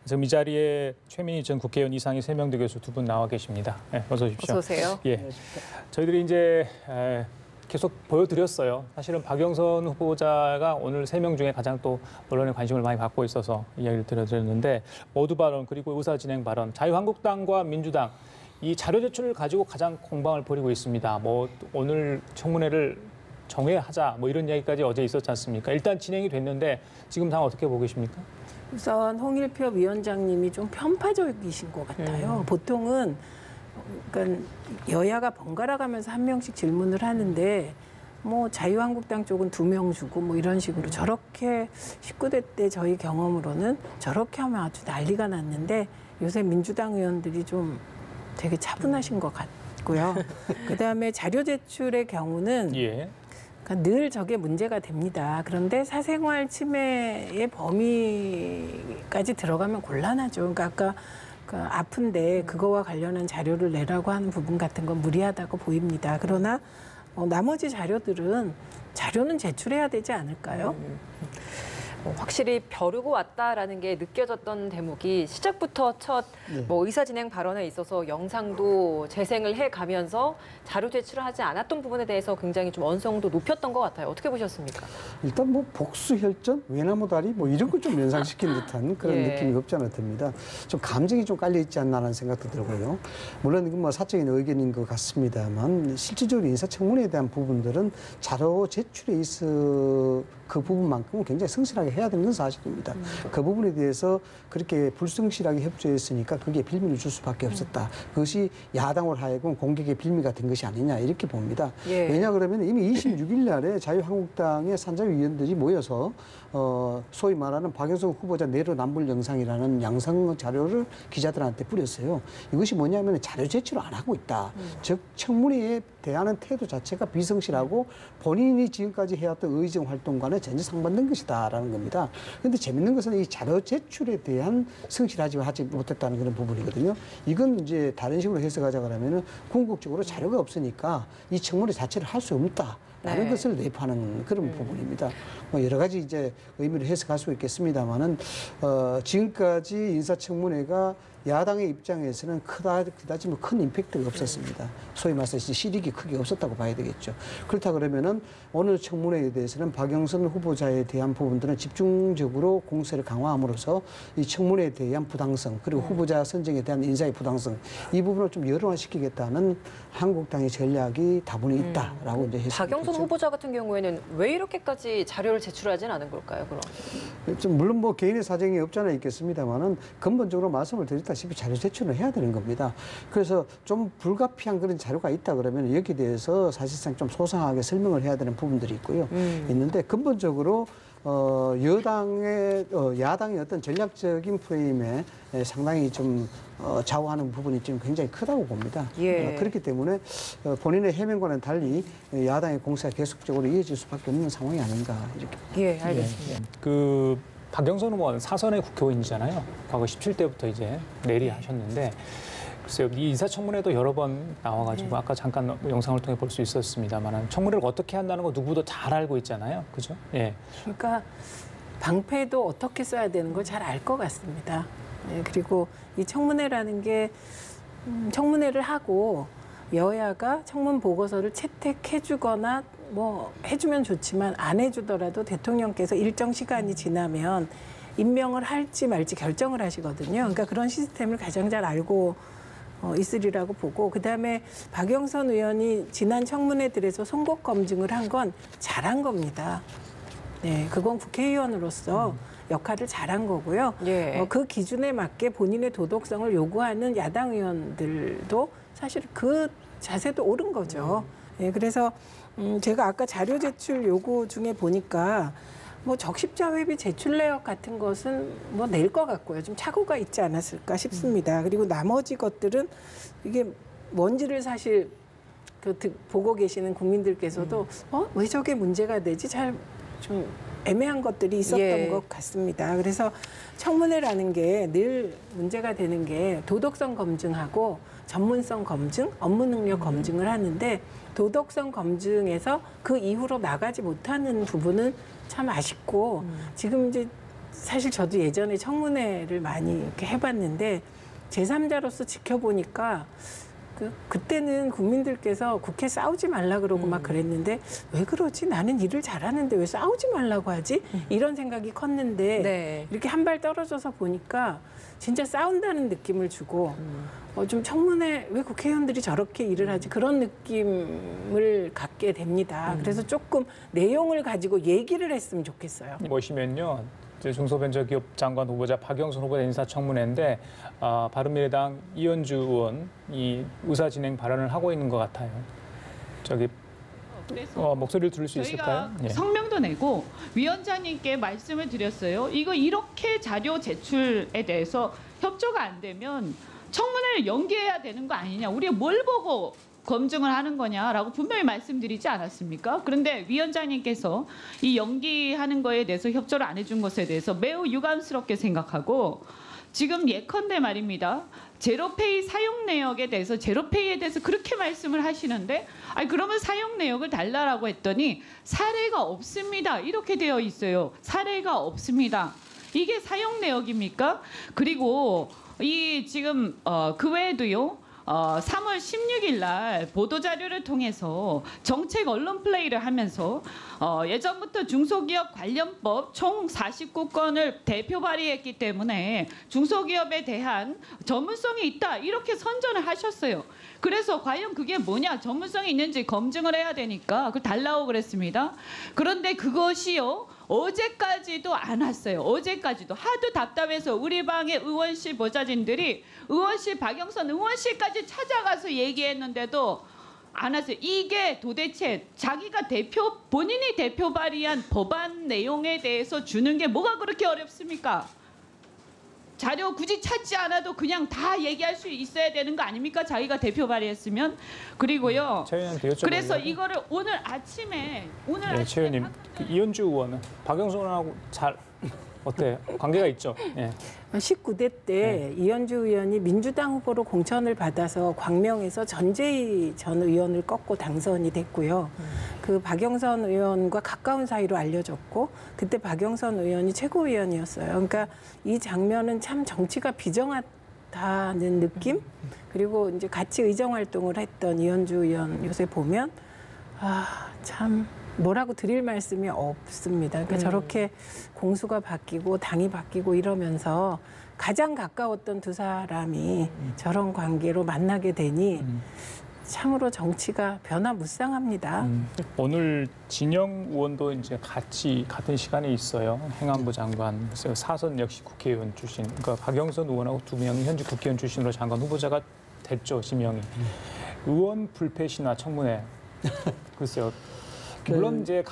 지금 이 자리에 최민희 전 국회의원, 이상희 세명대 교수 두 분 나와 계십니다. 네, 어서 오십시오. 어서 오세요. 예, 저희들이 이제 계속 보여드렸어요. 사실은 박영선 후보자가 오늘 3명 중에 가장 또 언론의 관심을 많이 받고 있어서 이야기를 드렸는데 모두 발언 그리고 의사진행 발언, 자유한국당과 민주당 이 자료 제출을 가지고 가장 공방을 벌이고 있습니다. 뭐 오늘 청문회를 정회하자 뭐 이런 이야기까지 어제 있었지 않습니까? 일단 진행이 됐는데 지금 상황 어떻게 보고 계십니까? 우선 홍일표 위원장님이 좀 편파적이신 것 같아요. 보통은 그러니까 여야가 번갈아 가면서 한 명씩 질문을 하는데 뭐 자유한국당 쪽은 2명 주고 뭐 이런 식으로 저렇게 19대 때 저희 경험으로는 저렇게 하면 아주 난리가 났는데 요새 민주당 의원들이 좀 되게 차분하신 것 같고요. 그다음에 자료 제출의 경우는 그러니까 늘 저게 문제가 됩니다. 그런데 사생활 침해의 범위까지 들어가면 곤란하죠. 그러니까 아까 아픈데 그거와 관련한 자료를 내라고 하는 부분 같은 건 무리하다고 보입니다. 그러나 나머지 자료는 제출해야 되지 않을까요? 확실히 벼르고 왔다라는 게 느껴졌던 대목이 시작부터 첫 의사진행 발언에 있어서 영상도 재생을 해가면서 자료 제출을 하지 않았던 부분에 대해서 굉장히 좀 언성도 높였던 것 같아요. 어떻게 보셨습니까? 일단 뭐 복수혈전, 외나무다리 뭐 이런 걸 좀 연상시킨 듯한 그런 느낌이 없지 않아 듭니다. 좀 감정이 좀 깔려 있지 않나라는 생각도 들고요. 물론 이건 뭐 사적인 의견인 것 같습니다만 실질적으로 인사청문회에 대한 부분들은 자료 제출에 있어 그 부분만큼은 굉장히 성실하게 해야 되는 건 사실입니다. 그 부분에 대해서 그렇게 불성실하게 협조했으니까 그게 빌미를 줄 수밖에 없었다. 그것이 야당으로 하여금 공격의 빌미가 된 것이 아니냐 이렇게 봅니다. 왜냐 그러면 이미 26일 날에 자유한국당의 산자위원들이 모여서 소위 말하는 박영선 후보자 내로남불 영상이라는 양성 자료를 기자들한테 뿌렸어요. 이것이 뭐냐면 자료 제출을 안 하고 있다. 즉 청문회에 대하는 태도 자체가 비성실하고 본인이 지금까지 해왔던 의정 활동과는 전혀 상반된 것이다라는 겁니다. 그런데 재밌는 것은 이 자료 제출에 대한 성실하지 못했다는 그런 부분이거든요. 이건 이제 다른 식으로 해석하자 그러면은 궁극적으로 자료가 없으니까 이 청문회 자체를 할 수 없다. 라는 것을 내포하는 그런 부분입니다. 뭐 여러 가지 이제 의미를 해석할 수 있겠습니다만은 지금까지 인사청문회가 야당의 입장에서는 그다지 뭐 큰 임팩트가 없었습니다. 소위 말해서 실익이 크게 없었다고 봐야 되겠죠. 그렇다 그러면은 오늘 청문회에 대해서는 박영선 후보자에 대한 부분들은 집중적으로 공세를 강화함으로써 이 청문회에 대한 부당성 그리고 후보자 선정에 대한 인사의 부당성 이 부분을 좀 열어시키겠다는 한국당의 전략이 다분히 있다라고 이제 해석이 박영선 후보자 같은 경우에는 왜 이렇게까지 자료를 제출하지는 않은 걸까요? 그럼? 좀 물론 뭐 개인의 사정이 없지 않아 있겠습니다만은 근본적으로 말씀을 드렸다시피 자료 제출을 해야 되는 겁니다. 그래서 좀 불가피한 그런 자료가 있다 그러면 여기에 대해서 사실상 좀 소상하게 설명을 해야 되는 부분들이 있고요. 있는데 근본적으로 야당의 어떤 전략적인 프레임에 상당히 좀 좌우하는 부분이 지금 굉장히 크다고 봅니다. 그렇기 때문에 본인의 해명과는 달리 야당의 공세가 계속적으로 이어질 수밖에 없는 상황이 아닌가 이렇게. 알겠습니다. 박영선 후보는 사선의 국회의원이잖아요. 과거 17대부터 이제 내리하셨는데 글쎄요, 이 인사청문회도 여러 번 나와가지고 아까 잠깐 영상을 통해 볼 수 있었습니다만 청문회를 어떻게 한다는 거 누구도 잘 알고 있잖아요. 그죠? 그러니까 방패도 어떻게 써야 되는 걸 잘 알 것 같습니다. 그리고 이 청문회라는 게 청문회를 하고 여야가 청문 보고서를 채택해주거나 뭐 해주면 좋지만 안 해주더라도 대통령께서 일정 시간이 지나면 임명을 할지 말지 결정을 하시거든요. 그러니까 그런 시스템을 가장 잘 알고 있으리라고 보고 그다음에 박영선 의원이 지난 청문회들에서 송곳 검증을 한 건 잘한 겁니다. 그건 국회의원으로서 역할을 잘한 거고요. 그 기준에 맞게 본인의 도덕성을 요구하는 야당 의원들도 사실 그 자세도 옳은 거죠. 그래서 제가 아까 자료 제출 요구 중에 보니까 뭐 적십자 회비 제출 내역 같은 것은 뭐 낼 것 같고요. 좀 착오가 있지 않았을까 싶습니다. 그리고 나머지 것들은 이게 뭔지를 사실 보고 계시는 국민들께서도 왜 저게 문제가 되지? 잘 좀 애매한 것들이 있었던 것 같습니다. 그래서 청문회라는 게 늘 문제가 되는 게 도덕성 검증하고 전문성 검증, 업무 능력 검증을 하는데 도덕성 검증에서 그 이후로 나가지 못하는 부분은 참 아쉽고 지금 이제 사실 저도 예전에 청문회를 많이 이렇게 해봤는데 제3자로서 지켜보니까 그때는 국민들께서 국회 싸우지 말라 그러고 막 그랬는데 왜 그러지? 나는 일을 잘하는데 왜 싸우지 말라고 하지? 이런 생각이 컸는데 네. 이렇게 한 발 떨어져서 보니까 진짜 싸운다는 느낌을 주고 좀 청문회 왜 국회의원들이 저렇게 일을 하지? 그런 느낌을 갖게 됩니다. 그래서 조금 내용을 가지고 얘기를 했으면 좋겠어요. 보시면요. 중소벤처기업 장관 후보자 박영선 후보자 인사청문회인데 바른미래당 이현주 의원이 의사진행 발언을 하고 있는 것 같아요. 저기 목소리를 들을 수 있을까요? 저희가 성명도 내고 위원장님께 말씀을 드렸어요. 이거 이렇게 자료 제출에 대해서 협조가 안 되면 청문회를 연기해야 되는 거 아니냐. 우리가 뭘 보고 검증을 하는 거냐라고 분명히 말씀드리지 않았습니까? 그런데 위원장님께서 이 연기하는 거에 대해서 협조를 안 해준 것에 대해서 매우 유감스럽게 생각하고 지금 예컨대 말입니다. 제로페이 사용 내역에 대해서 제로페이에 대해서 그렇게 말씀을 하시는데 아니 그러면 사용 내역을 달라라고 했더니 사례가 없습니다. 이렇게 되어 있어요. 사례가 없습니다. 이게 사용 내역입니까? 그리고 이 지금 그 외에도요. 3월 16일 날 보도자료를 통해서 정책 언론 플레이를 하면서 예전부터 중소기업 관련법 총 49건을 대표 발의했기 때문에 중소기업에 대한 전문성이 있다 이렇게 선전을 하셨어요. 그래서 과연 그게 뭐냐 전문성이 있는지 검증을 해야 되니까 그걸 달라고 그랬습니다. 그런데 그것이요. 어제까지도 안 왔어요. 어제까지도 하도 답답해서 우리 방의 의원실 보좌진들이 의원실 박영선 의원실까지 찾아가서 얘기했는데도 안 왔어요. 이게 도대체 자기가 본인이 대표 발의한 법안 내용에 대해서 주는 게 뭐가 그렇게 어렵습니까? 자료 굳이 찾지 않아도 그냥 다 얘기할 수 있어야 되는 거 아닙니까? 자기가 대표 발의했으면. 그리고요. 그래서 이거를 오늘 아침에 최 의원님, 이현주 의원은 박영선 의원하고 잘 어때요? 관계가 있죠? 예. 19대 때 이현주 의원이 민주당 후보로 공천을 받아서 광명에서 전재희 전 의원을 꺾고 당선이 됐고요. 그 박영선 의원과 가까운 사이로 알려졌고 그때 박영선 의원이 최고위원이었어요. 그러니까 이 장면은 참 정치가 비정하다는 느낌? 그리고 이제 같이 의정 활동을 했던 이현주 의원 요새 보면 참 뭐라고 드릴 말씀이 없습니다. 그러니까 저렇게 공수가 바뀌고 당이 바뀌고 이러면서 가장 가까웠던 두 사람이 저런 관계로 만나게 되니 참으로 정치가 변화무쌍합니다. 오늘 진영 의원도 이제 같은 시간에 있어요. 행안부 장관, 사선 역시 국회의원 출신. 그러니까 박영선 의원하고 두 명이 현직 국회의원 출신으로 장관 후보자가 됐죠, 지명이. 의원 불패 신화 청문회. 글쎄요. 물론 이제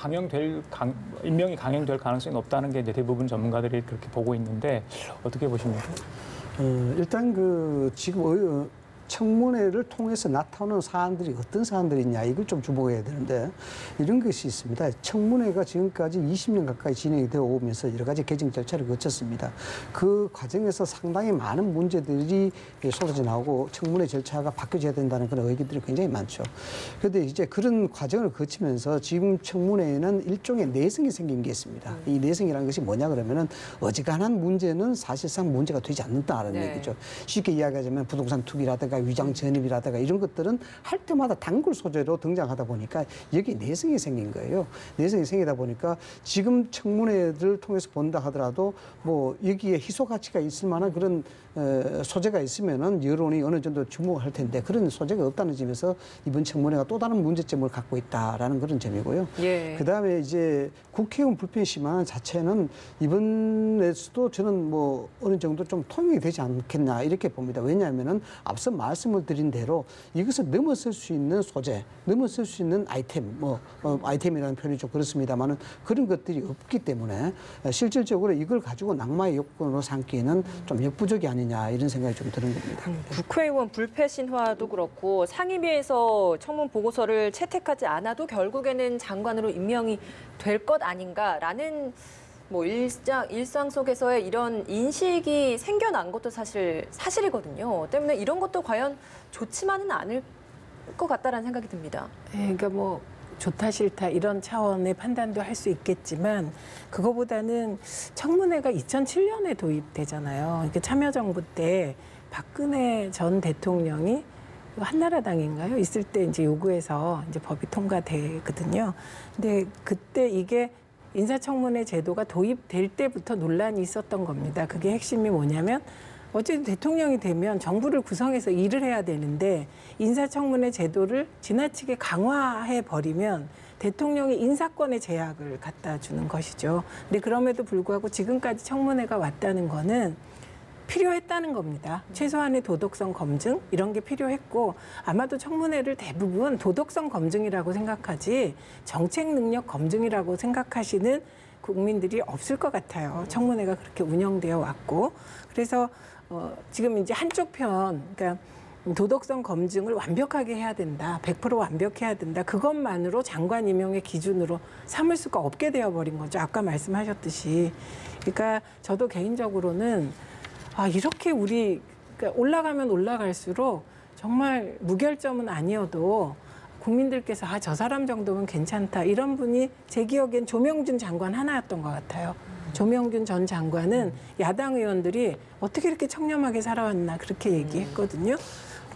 임명이 강행될 가능성이 높다는 게 이제 대부분 전문가들이 그렇게 보고 있는데 어떻게 보십니까? 일단 지금 청문회를 통해서 나타나는 사안들이 어떤 사안들이냐 이걸 좀 주목해야 되는데 이런 것이 있습니다. 청문회가 지금까지 20년 가까이 진행이 되어 오면서 여러 가지 개정 절차를 거쳤습니다. 그 과정에서 상당히 많은 문제들이 쏟아져 나오고 청문회 절차가 바뀌어져야 된다는 그런 의견들이 굉장히 많죠. 그런데 이제 그런 과정을 거치면서 지금 청문회에는 일종의 내성이 생긴 게 있습니다. 이 내성이라는 것이 뭐냐 그러면은 어지간한 문제는 사실상 문제가 되지 않는다는 얘기죠. 쉽게 이야기하자면 부동산 투기라든가 위장 전입이라든가 이런 것들은 할 때마다 단골 소재로 등장하다 보니까 여기에 내성이 생긴 거예요. 내성이 생기다 보니까 지금 청문회를 통해서 본다 하더라도 뭐 여기에 희소 가치가 있을 만한 그런 소재가 있으면은 여론이 어느 정도 주목할 텐데 그런 소재가 없다는 점에서 이번 청문회가 또 다른 문제점을 갖고 있다라는 그런 점이고요. 예. 그다음에 이제 국회의원 불편 심한 자체는 이번에서도 저는 뭐 어느 정도 좀 통용이 되지 않겠나 이렇게 봅니다. 왜냐하면은 앞서 말씀을 드린 대로 이것을 넘어설 수 있는 소재, 넘어설 수 있는 아이템, 아이템이라는 표현이 좀 그렇습니다만은 그런 것들이 없기 때문에 실질적으로 이걸 가지고 낙마의 요건으로 삼기에는 좀 역부족이 아니냐 이런 생각이 좀 드는 겁니다. 국회의원 불패 신화도 그렇고 상임위에서 청문 보고서를 채택하지 않아도 결국에는 장관으로 임명이 될 것 아닌가라는 뭐 일상 속에서의 이런 인식이 생겨난 것도 사실이거든요. 때문에 이런 것도 과연 좋지만은 않을 것 같다라는 생각이 듭니다. 그러니까 뭐 좋다 싫다 이런 차원의 판단도 할 수 있겠지만 그거보다는 청문회가 2007년에 도입되잖아요. 그러니까 참여정부 때 박근혜 전 대통령이 한나라당인가요? 있을 때 이제 요구해서 이제 법이 통과되거든요. 근데 그때 이게 인사청문회 제도가 도입될 때부터 논란이 있었던 겁니다. 그게 핵심이 뭐냐면 어쨌든 대통령이 되면 정부를 구성해서 일을 해야 되는데 인사청문회 제도를 지나치게 강화해 버리면 대통령이 인사권의 제약을 갖다 주는 것이죠. 근데 그럼에도 불구하고 지금까지 청문회가 왔다는 거는 필요했다는 겁니다. 최소한의 도덕성 검증 이런 게 필요했고 아마도 청문회를 대부분 도덕성 검증이라고 생각하지 정책 능력 검증이라고 생각하시는 국민들이 없을 것 같아요. 청문회가 그렇게 운영되어 왔고 그래서 지금 이제 한쪽 편 그러니까 도덕성 검증을 완벽하게 해야 된다. 100% 완벽해야 된다. 그것만으로 장관 임용의 기준으로 삼을 수가 없게 되어버린 거죠. 아까 말씀하셨듯이. 그러니까 저도 개인적으로는 이렇게 그러니까 올라가면 올라갈수록 정말 무결점은 아니어도 국민들께서 저 사람 정도면 괜찮다. 이런 분이 제 기억엔 조명준 장관 하나였던 것 같아요. 조명균 전 장관은 야당 의원들이 어떻게 이렇게 청렴하게 살아왔나 그렇게 얘기했거든요.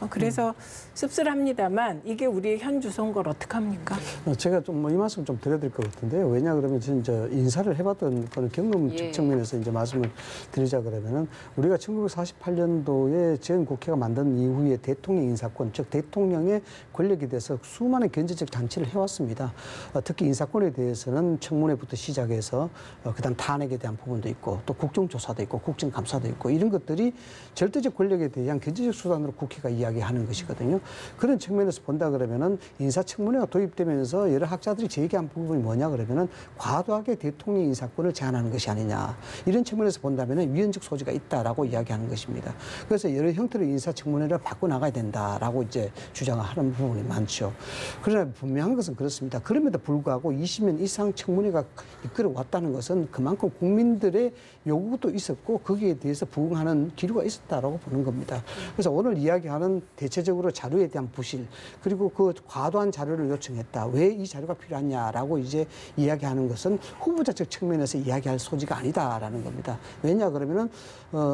그래서 씁쓸합니다만 이게 우리의 현 주소인 걸 어떡합니까? 제가 좀 이 말씀 좀 드려야 될 것 같은데요. 왜냐 그러면 진짜 인사를 해봤던 그런 경험적 측면에서 이제 말씀을 드리자 그러면은 우리가 1948년도에 전 국회가 만든 이후에 대통령 인사권, 즉 대통령의 권력에 대해서 수많은 견제적 장치를 해왔습니다. 특히 인사권에 대해서는 청문회부터 시작해서 그다음 탄핵에 대한 부분도 있고 또 국정조사도 있고 국정감사도 있고 이런 것들이 절대적 권력에 대한 견제적 수단으로 국회가 이야기하는 것이거든요. 그런 측면에서 본다 그러면은 인사청문회가 도입되면서 여러 학자들이 제기한 부분이 뭐냐 그러면은 과도하게 대통령 인사권을 제한하는 것이 아니냐. 이런 측면에서 본다면은 위헌적 소지가 있다라고 이야기하는 것입니다. 그래서 여러 형태로 인사청문회를 바꿔나가야 된다라고 이제 주장하는 부분이 많죠. 그러나 분명한 것은 그렇습니다. 그럼에도 불구하고 20년 이상 청문회가 이끌어왔다는 것은 그만큼 국민들의 요구도 있었고 거기에 대해서 부응하는 기류가 있었다라고 보는 겁니다. 그래서 오늘 이야기하는 대체적으로 자료에 대한 부실 그리고 그 과도한 자료를 요청했다. 왜 이 자료가 필요하냐라고 이제 이야기하는 것은 후보자적 측면에서 이야기할 소지가 아니다라는 겁니다. 왜냐 그러면은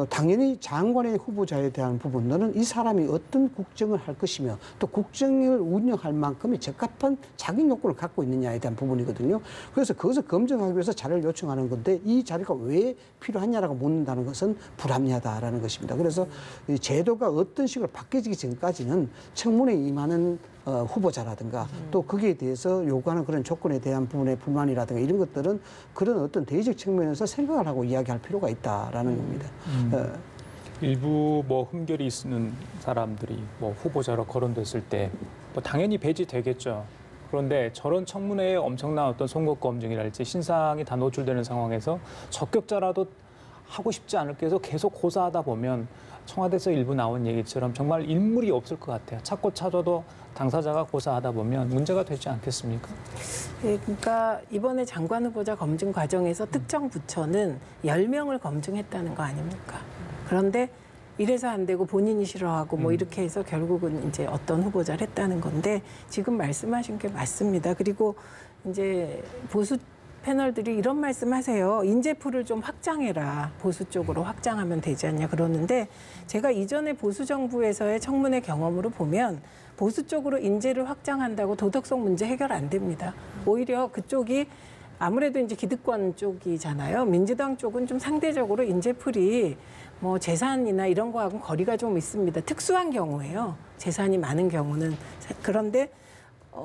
당연히 장관의 후보자에 대한 부분들은 이 사람이 어떤 국정을 할 것이며 또 국정을 운영할 만큼의 적합한 자격 요건을 갖고 있느냐에 대한 부분이거든요. 그래서 그것을 검증하기 위해서 자료를 요청하는 건데 이 자료가 왜 필요하냐라고 묻는다는 것은 불합리하다라는 것입니다. 그래서 이 제도가 어떤 식으로 바뀌어지기 전까지는 청문회에 임하는 후보자라든가 또 거기에 대해서 요구하는 그런 조건에 대한 부분의 불만이라든가 이런 것들은 그런 어떤 대의적 측면에서 생각을 하고 이야기할 필요가 있다라는 겁니다. 일부 뭐 흠결이 있는 사람들이 뭐 후보자로 거론됐을 때 뭐 당연히 배제되겠죠. 그런데 저런 청문회에 엄청난 어떤 선거 검증이랄지 신상이 다 노출되는 상황에서 적격자라도 하고 싶지 않을 게 해서 계속 고사하다 보면 청와대에서 일부 나온 얘기처럼 정말 인물이 없을 것 같아요. 찾고 찾아도 당사자가 고사하다 보면 문제가 되지 않겠습니까? 네, 그러니까 이번에 장관 후보자 검증 과정에서 특정 부처는 10명을 검증했다는 거 아닙니까? 그런데 이래서 안 되고 본인이 싫어하고 뭐 이렇게 해서 결국은 이제 어떤 후보자를 했다는 건데 지금 말씀하신 게 맞습니다. 그리고 이제 보수 패널들이 이런 말씀하세요. 인재풀을 좀 확장해라. 보수 쪽으로 확장하면 되지 않냐 그러는데 제가 이전에 보수 정부에서의 청문회 경험으로 보면 보수 쪽으로 인재를 확장한다고 도덕성 문제 해결 안 됩니다. 오히려 그쪽이 아무래도 이제 기득권 쪽이잖아요. 민주당 쪽은 좀 상대적으로 인재풀이 뭐 재산이나 이런 거하고는 거리가 좀 있습니다. 특수한 경우에요. 재산이 많은 경우는. 그런데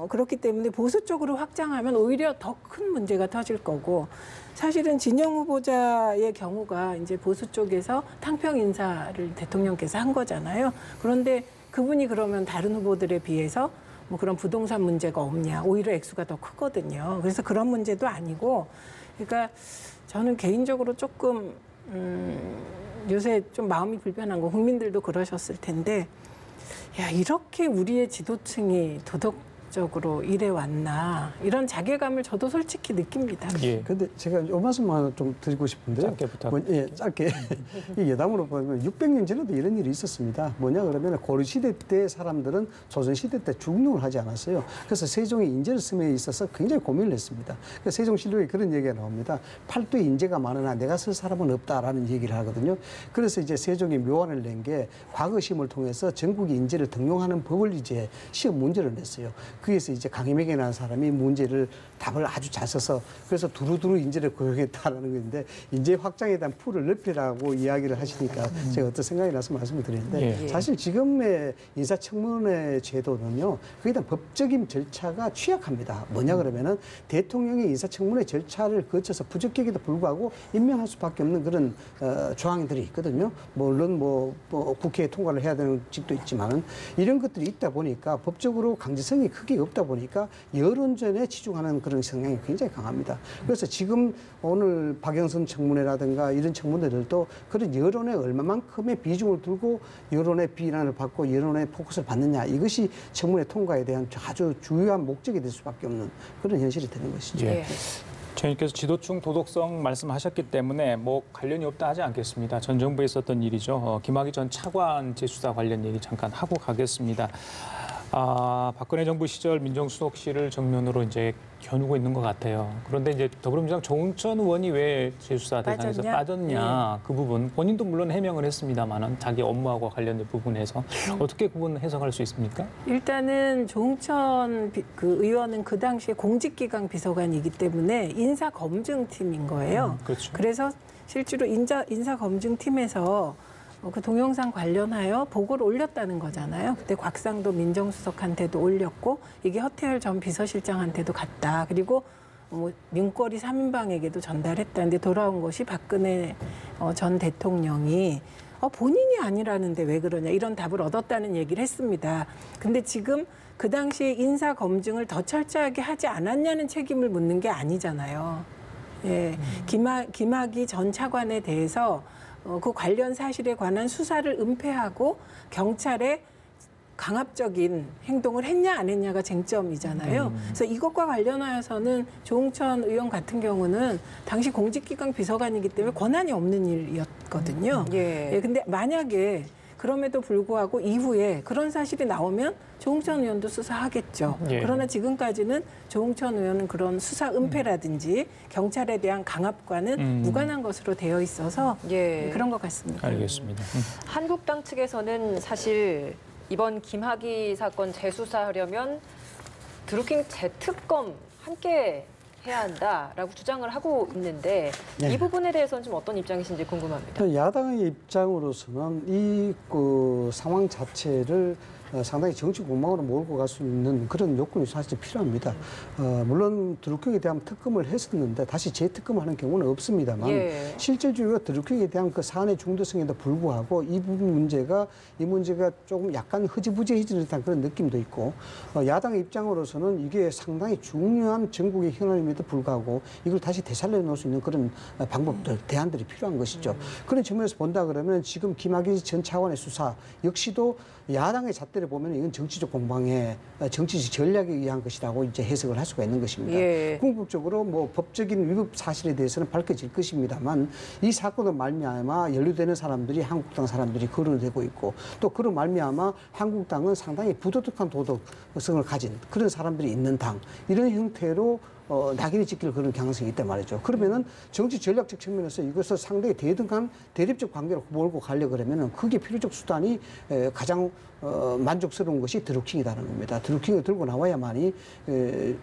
그렇기 때문에 보수 쪽으로 확장하면 오히려 더 큰 문제가 터질 거고 사실은 진영 후보자의 경우가 이제 보수 쪽에서 탕평 인사를 대통령께서 한 거잖아요. 그런데 그분이 그러면 다른 후보들에 비해서 뭐 그런 부동산 문제가 없냐. 오히려 액수가 더 크거든요. 그래서 그런 문제도 아니고 그러니까 저는 개인적으로 조금 요새 좀 마음이 불편한 거 국민들도 그러셨을 텐데 야 이렇게 우리의 지도층이 직업적으로 일해왔나 이런 자괴감을 저도 솔직히 느낍니다. 예. 근데 제가 요 말씀만 좀 드리고 싶은데요. 짧게 부탁. 예, 짧게. 이 예담으로 보면 600년 전에도 이런 일이 있었습니다. 뭐냐 그러면 고려시대 때 사람들은 조선시대 때 중용을 하지 않았어요. 그래서 세종이 인재를 쓰에 있어서 굉장히 고민을 했습니다. 그래서 세종실록에 그런 얘기가 나옵니다. 팔도에 인재가 많으나 내가 쓸 사람은 없다라는 얘기를 하거든요. 그래서 이제 세종이 묘안을 낸 게 과거 시험을 통해서 전국의 인재를 등용하는 법을 이제 시험 문제를 냈어요. 거기에서 이제 강희맥이라는 사람이 문제를 답을 아주 잘 써서 그래서 두루두루 인재를 고용했다라는 건데 인재 확장에 대한 풀을 넓히라고 이야기를 하시니까 제가 어떤 생각이 나서 말씀을 드리는데 예. 사실 지금의 인사청문회 제도는요 거기에 대한 법적인 절차가 취약합니다. 뭐냐 그러면은 대통령이 인사청문회 절차를 거쳐서 부적격에도 불구하고 임명할 수밖에 없는 그런 조항들이 있거든요. 물론 뭐 국회에 통과를 해야 되는 직도 있지만은 이런 것들이 있다 보니까 법적으로 강제성이 크게 없다 보니까 여론전에 치중하는 그런 성향이 굉장히 강합니다. 그래서 지금 오늘 박영선 청문회라든가 이런 청문회들도 그런 여론에 얼마만큼의 비중을 두고 여론의 비난을 받고 여론의 포커스를 받느냐 이것이 청문회 통과에 대한 아주 주요한 목적이 될 수밖에 없는 그런 현실이 되는 것이죠. 예. 최님께서 지도층 도덕성 말씀하셨기 때문에 뭐 관련이 없다 하지 않겠습니다. 전 정부에 있었던 일이죠. 김학의 전 차관 재수사 관련 얘기 잠깐 하고 가겠습니다. 박근혜 정부 시절 민정수석실을 정면으로 이제 겨누고 있는 것 같아요. 그런데 이제 더불어민주당 조응천 의원이 왜 재수사 대상에서 빠졌냐 그 부분 본인도 물론 해명을 했습니다만은 자기 업무하고 관련된 부분에서 어떻게 그분 해석할 수 있습니까? 일단은 조응천 그 의원은 그 당시에 공직기강 비서관이기 때문에 인사검증팀인 거예요. 그렇죠. 그래서 실제로 인사검증팀에서 그 동영상 관련하여 보고를 올렸다는 거잖아요. 그때 곽상도 민정수석한테도 올렸고 이게 허태열 전 비서실장한테도 갔다. 그리고 민거리 3인방에게도 전달했다는데 돌아온 것이 박근혜 전 대통령이 본인이 아니라는데 왜 그러냐 이런 답을 얻었다는 얘기를 했습니다. 근데 지금 그 당시에 인사검증을 더 철저하게 하지 않았냐는 책임을 묻는 게 아니잖아요. 예, 김학의 전 차관에 대해서 그 관련 사실에 관한 수사를 은폐하고 경찰에 강압적인 행동을 했냐 안 했냐가 쟁점이잖아요. 그래서 이것과 관련하여서는 조응천 의원 같은 경우는 당시 공직기강 비서관이기 때문에 권한이 없는 일이었거든요. 예. 근데 만약에 그럼에도 불구하고 이후에 그런 사실이 나오면 조응천 의원도 수사하겠죠. 예. 그러나 지금까지는 조응천 의원은 그런 수사 은폐라든지 경찰에 대한 강압과는 무관한 것으로 되어 있어서 예. 그런 것 같습니다. 알겠습니다. 한국당 측에서는 사실 이번 김학의 사건 재수사하려면 드루킹 재특검 함께 해야 한다라고 주장을 하고 있는데 네. 이 부분에 대해서는 좀 어떤 입장이신지 궁금합니다. 야당의 입장으로서는 이 상황 자체를 상당히 정치 공방으로 몰고 갈 수 있는 그런 요건이 사실 필요합니다. 물론 드루킹에 대한 특검을 했었는데 다시 재특검하는 경우는 없습니다만 예. 실질적으로 드루킹에 대한 그 사안의 중대성에도 불구하고 이 문제가 조금 약간 흐지부지해지는 듯한 그런 느낌도 있고 야당의 입장으로서는 이게 상당히 중요한 전국의 현안임에도 불구하고 이걸 다시 되살려 놓을 수 있는 그런 방법들, 대안들이 필요한 것이죠. 그런 측면에서 본다 그러면 지금 김학의 전 차관의 수사 역시도 야당의 잣대를 보면 이건 정치적 공방에 정치적 전략에 의한 것이라고 이제 해석을 할 수가 있는 것입니다. 예. 궁극적으로 뭐 법적인 위법 사실에 대해서는 밝혀질 것입니다만 이 사건으로 말미암아 연루되는 사람들이 한국당 사람들이 거론되고 있고 또 그로 말미암아 한국당은 상당히 부도덕한 도덕성을 가진 그런 사람들이 있는 당 이런 형태로 낙인이 찍힐 그런 가능성이 있단 말이죠. 그러면은 정치 전략적 측면에서 이것을 상당히 대등한 대립적 관계로 몰고 가려고 그러면은 그게 필요적 수단이 가장 만족스러운 것이 드루킹이라는 겁니다. 드루킹을 들고 나와야만이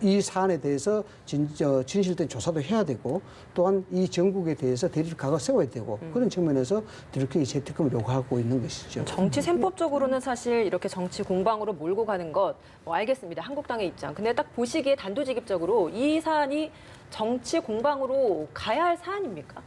이 사안에 대해서 진실된 조사도 해야 되고 또한 이 정국에 대해서 대립각을 세워야 되고 그런 측면에서 드루킹이 재특검을 요구하고 있는 것이죠. 정치 셈법적으로는 사실 이렇게 정치 공방으로 몰고 가는 것 알겠습니다. 한국당의 입장. 근데 딱 보시기에 단도직입적으로 이 사안이 정치 공방으로 가야 할 사안입니까?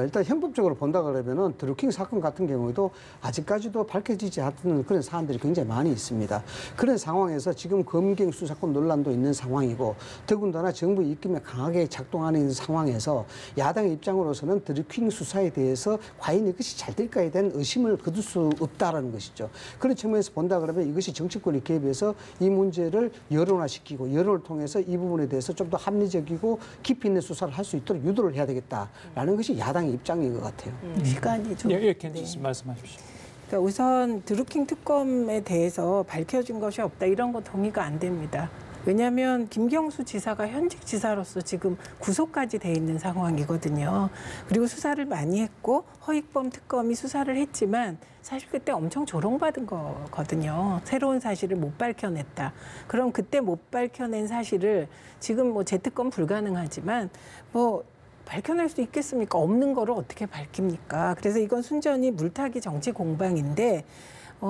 일단 형법적으로 본다 그러면은 드루킹 사건 같은 경우에도 아직까지도 밝혀지지 않는 그런 사안들이 굉장히 많이 있습니다. 그런 상황에서 지금 검경 수사권 논란도 있는 상황이고 더군다나 정부 입김에 강하게 작동하는 상황에서 야당의 입장으로서는 드루킹 수사에 대해서 과연 이것이 잘 될까에 대한 의심을 거둘 수 없다라는 것이죠. 그런 측면에서 본다 그러면 이것이 정치권이 개입해서 이 문제를 여론화시키고 여론을 통해서 이 부분에 대해서 좀 더 합리적이고 깊이 있는 수사를 할 수 있도록 유도를 해야 되겠다라는 것이 야당의 입장인 것 같아요. 시간이 좀. 예, 말씀하십시오. 그러니까 우선 드루킹 특검에 대해서 밝혀진 것이 없다 이런 거 동의가 안 됩니다. 왜냐하면 김경수 지사가 현직 지사로서 지금 구속까지 돼 있는 상황이거든요. 그리고 수사를 많이 했고 허익범 특검이 수사를 했지만 사실 그때 엄청 조롱받은 거거든요. 새로운 사실을 못 밝혀냈다. 그럼 그때 못 밝혀낸 사실을 지금 뭐 재특검 불가능하지만 뭐 밝혀낼 수 있겠습니까? 없는 거를 어떻게 밝힙니까? 그래서 이건 순전히 물타기 정치 공방인데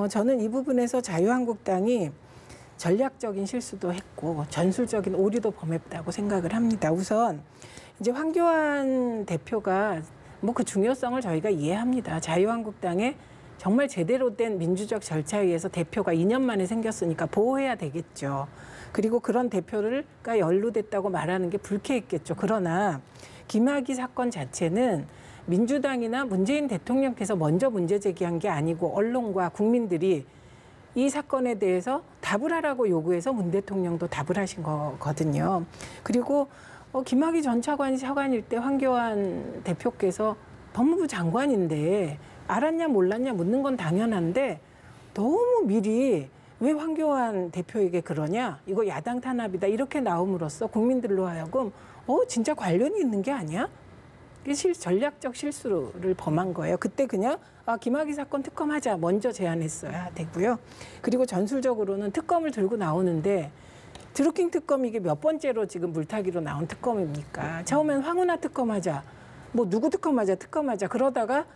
저는 이 부분에서 자유한국당이 전략적인 실수도 했고 전술적인 오류도 범했다고 생각을 합니다. 우선 이제 황교안 대표가 뭐 그 중요성을 저희가 이해합니다. 자유한국당에 정말 제대로 된 민주적 절차에 의해서 대표가 2년 만에 생겼으니까 보호해야 되겠죠. 그리고 그런 대표가 연루됐다고 말하는 게 불쾌했겠죠. 그러나 김학의 사건 자체는 민주당이나 문재인 대통령께서 먼저 문제 제기한 게 아니고 언론과 국민들이 이 사건에 대해서 답을 하라고 요구해서 문 대통령도 답을 하신 거거든요. 그리고 김학의 전 차관이 차관일 때 황교안 대표께서 법무부 장관인데 알았냐 몰랐냐 묻는 건 당연한데 너무 미리 왜 황교안 대표에게 그러냐? 이거 야당 탄압이다. 이렇게 나옴으로써 국민들로 하여금 진짜 관련이 있는 게 아니야? 전략적 실수를 범한 거예요. 그때 그냥 김학의 사건 특검하자 먼저 제안했어야 되고요. 그리고 전술적으로는 특검을 들고 나오는데 드루킹 특검 이게 몇 번째로 지금 물타기로 나온 특검입니까? 처음엔 황운하 특검하자, 뭐 누구 특검하자 그러다가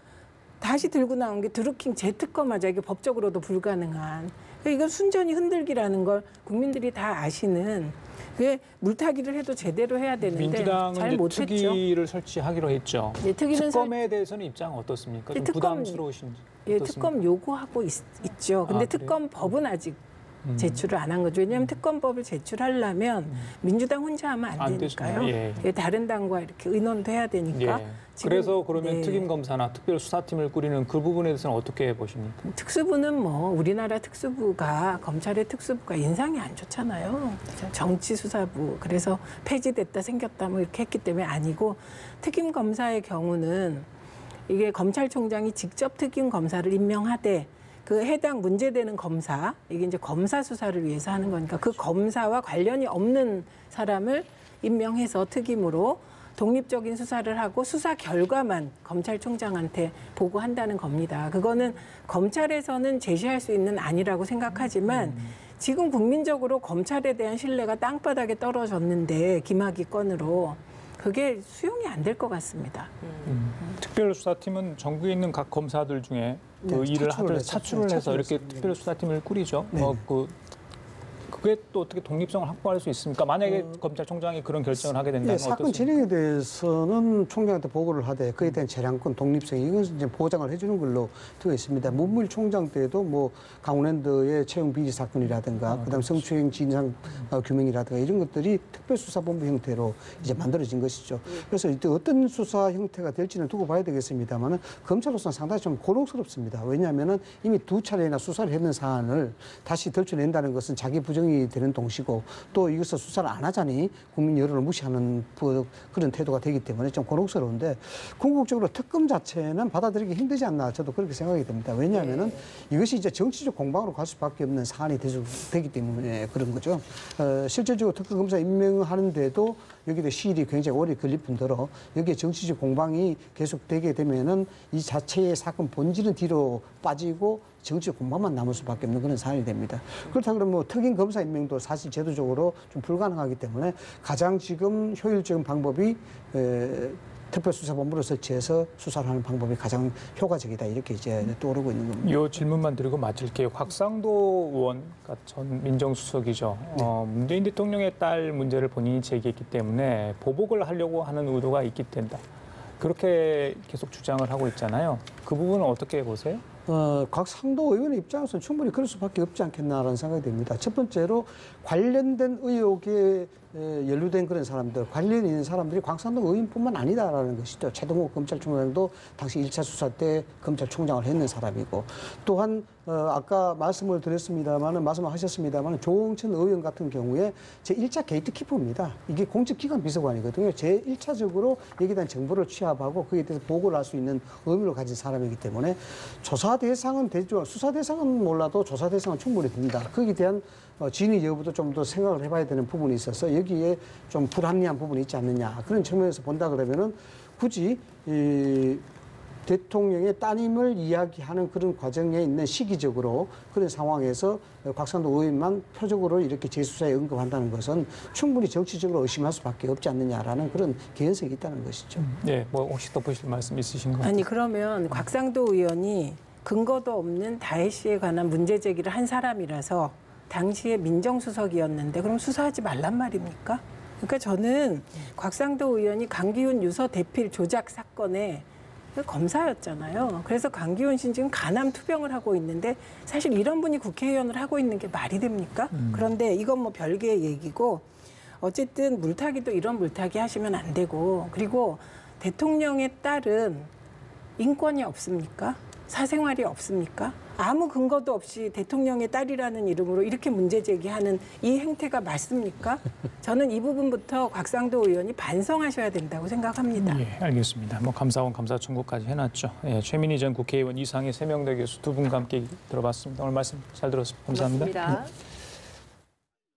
다시 들고 나온 게 드루킹 재특검하자. 이게 법적으로도 불가능한. 이건 순전히 흔들기라는 걸 국민들이 다 아시는. 그게 물타기를 해도 제대로 해야 되는데 민주당은 잘 이제 못했죠. 특위를 설치하기로 했죠. 예, 특검에 대해서는 입장은 어떻습니까? 좀 부담스러우신지. 예, 어떻습니까? 특검 요구하고 있죠. 근데 그래요? 특검법은 아직 제출을 안 한 거죠. 왜냐하면 특검법을 제출하려면 민주당 혼자 하면 안 되니까요. 예. 예, 다른 당과 이렇게 의논도 해야 되니까. 예. 지금, 그래서 그러면 네. 특임검사나 특별수사팀을 꾸리는 그 부분에 대해서는 어떻게 보십니까? 특수부는 뭐 우리나라 특수부가 검찰의 특수부가 인상이 안 좋잖아요. 정치수사부 그래서 폐지됐다 생겼다 뭐 이렇게 했기 때문에 아니고 특임검사의 경우는 이게 검찰총장이 직접 특임검사를 임명하되 그 해당 문제되는 검사 이게 이제 검사 수사를 위해서 하는 거니까 그 검사와 관련이 없는 사람을 임명해서 특임으로 독립적인 수사를 하고 수사 결과만 검찰총장한테 보고한다는 겁니다. 그거는 검찰에서는 제시할 수 있는 안이라고 생각하지만 지금 국민적으로 검찰에 대한 신뢰가 땅바닥에 떨어졌는데 김학의 건으로 그게 수용이 안 될 것 같습니다. 특별수사팀은 전국에 있는 각 검사들 중에 그 일을 하들 차출을 해서 이렇게 특별수사팀을 꾸리죠. 그게 또 어떻게 독립성을 확보할 수 있습니까? 만약에 검찰총장이 그런 결정을 하게 된다면 사건 어떻습니까? 진행에 대해서는 총장한테 보고를 하되 그에 대한 재량권, 독립성 이건 이제 보장을 해주는 걸로 되어 있습니다. 문무일 총장 때도 뭐 강원랜드의 채용 비리 사건이라든가 그다음 성추행 진상 규명이라든가 이런 것들이 특별수사본부 형태로 이제 만들어진 것이죠. 그래서 이때 어떤 수사 형태가 될지는 두고 봐야 되겠습니다만은 검찰로서는 상당히 좀 곤혹스럽습니다. 왜냐하면은 이미 2차례나 수사를 했는 사안을 다시 덜쳐낸다는 것은 자기 부정이 되는 동시고 또 이것을 수사를 안 하자니 국민 여론을 무시하는 그런 태도가 되기 때문에 좀 곤혹스러운데 궁극적으로 특검 자체는 받아들이기 힘들지 않나 저도 그렇게 생각이 됩니다. 왜냐하면은 이것이 이제 정치적 공방으로 갈 수밖에 없는 사안이 되기 때문에 그런 거죠. 실질적으로 특검 검사 임명하는데도 여기에 시일이 굉장히 오래 걸릴 뿐더러 여기에 정치적 공방이 계속되게 되면은 이 자체의 사건 본질은 뒤로 빠지고 정치적 공방만 남을 수밖에 없는 그런 사안이 됩니다. 그렇다 그러면 뭐 특임 검사 임명도 사실 제도적으로 좀 불가능하기 때문에 가장 지금 효율적인 방법이 특별수사본부를 설치해서 수사를 하는 방법이 가장 효과적이다 이렇게 이제 떠오르고 있는 겁니다. 이 질문만 드리고 마칠게요. 곽상도 의원, 그러니까 전 민정수석이죠. 문재인 대통령의 딸 문제를 본인이 제기했기 때문에 보복을 하려고 하는 의도가 있기 된다. 그렇게 계속 주장을 하고 있잖아요. 그 부분은 어떻게 보세요? 곽상도 의원의 입장에서는 충분히 그럴 수밖에 없지 않겠나라는 생각이 듭니다. 첫 번째로 관련된 의혹에 연루된 그런 사람들, 관련 있는 사람들이 곽상도 의원뿐만 아니다라는 것이죠. 최동욱 검찰총장도 당시 1차 수사 때 검찰총장을 했는 사람이고, 또한 아까 말씀하셨습니다만 조홍천 의원 같은 경우에 제1차 게이트키퍼입니다. 이게 공직기관 비서관이거든요. 제1차적으로 여기에 대한 정보를 취합하고 거기에 대해서 보고를 할 수 있는 의무를 가진 사람이기 때문에 조사 대상은 되죠. 수사 대상은 몰라도 조사 대상은 충분히 됩니다. 거기에 대한 진위 여부도 좀 더 생각을 해봐야 되는 부분이 있어서 여기에 좀 불합리한 부분이 있지 않느냐. 그런 측면에서 본다 그러면은 굳이 이 대통령의 따님을 이야기하는 그런 과정에 있는 시기적으로 그런 상황에서 곽상도 의원만 표적으로 이렇게 재수사에 언급한다는 것은 충분히 정치적으로 의심할 수밖에 없지 않느냐라는 그런 개연성이 있다는 것이죠. 네, 뭐 혹시 덧붙일 말씀 있으신가요? 아니 그러면 곽상도 의원이 근거도 없는 다혜 씨에 관한 문제 제기를 한 사람이라서 당시에 민정수석이었는데 그럼 수사하지 말란 말입니까? 그러니까 저는 곽상도 의원이 강기훈 유서 대필 조작 사건에 검사였잖아요. 그래서 강기훈 씨는 지금 간암 투병을 하고 있는데 사실 이런 분이 국회의원을 하고 있는 게 말이 됩니까? 그런데 이건 뭐 별개의 얘기고 어쨌든 물타기도 이런 물타기 하시면 안 되고 그리고 대통령의 딸은 인권이 없습니까? 사생활이 없습니까? 아무 근거도 없이 대통령의 딸이라는 이름으로 이렇게 문제 제기하는 이 행태가 맞습니까? 저는 이 부분부터 곽상도 의원이 반성하셔야 된다고 생각합니다. 예, 알겠습니다. 뭐 감사원 감사 청구까지 해놨죠. 예, 최민희 전 국회의원 이상의 세명대 교수 두 분과 함께 들어봤습니다. 오늘 말씀 잘 들었습니다. 감사합니다. 고맙습니다.